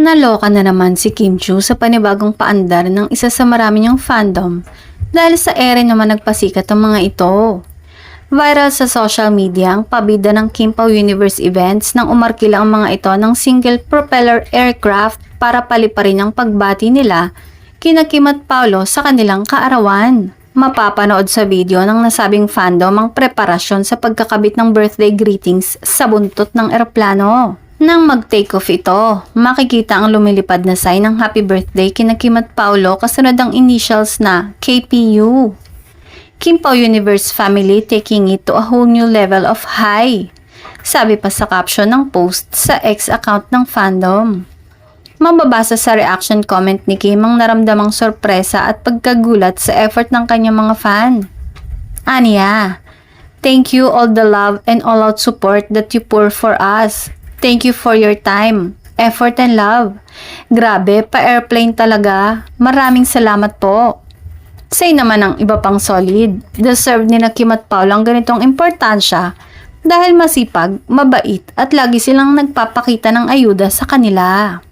Naloka na naman si Kim Chiu sa panibagong paandar ng isa sa marami niyang fandom dahil sa ere naman nagpasikat ang mga ito. Viral sa social media ang pabida ng Kim Pao Universe events nang umarkila ang mga ito ng single propeller aircraft para paliparin ang pagbati nila kina Kim at Paolo sa kanilang kaarawan. Mapapanood sa video ng nasabing fandom ang preparasyon sa pagkakabit ng birthday greetings sa buntot ng eroplano. Nang mag-take off ito, makikita ang lumilipad na sign ng happy birthday kina Kim at Paolo kasunod ang initials na KPU. Kim Pao Universe family taking it to a whole new level of high. Sabi pa sa caption ng post sa X account ng fandom. Mababasa sa reaction comment ni Kim ang naramdamang sorpresa at pagkagulat sa effort ng kanyang mga fan. Aniya, thank you all the love and all out support that you pour for us. Thank you for your time, effort and love. Grabe, pa-airplane talaga. Maraming salamat po. Say naman ang iba pang solid. Deserve ni na Kim at Paolo ang ganitong importansya dahil masipag, mabait at lagi silang nagpapakita ng ayuda sa kanila.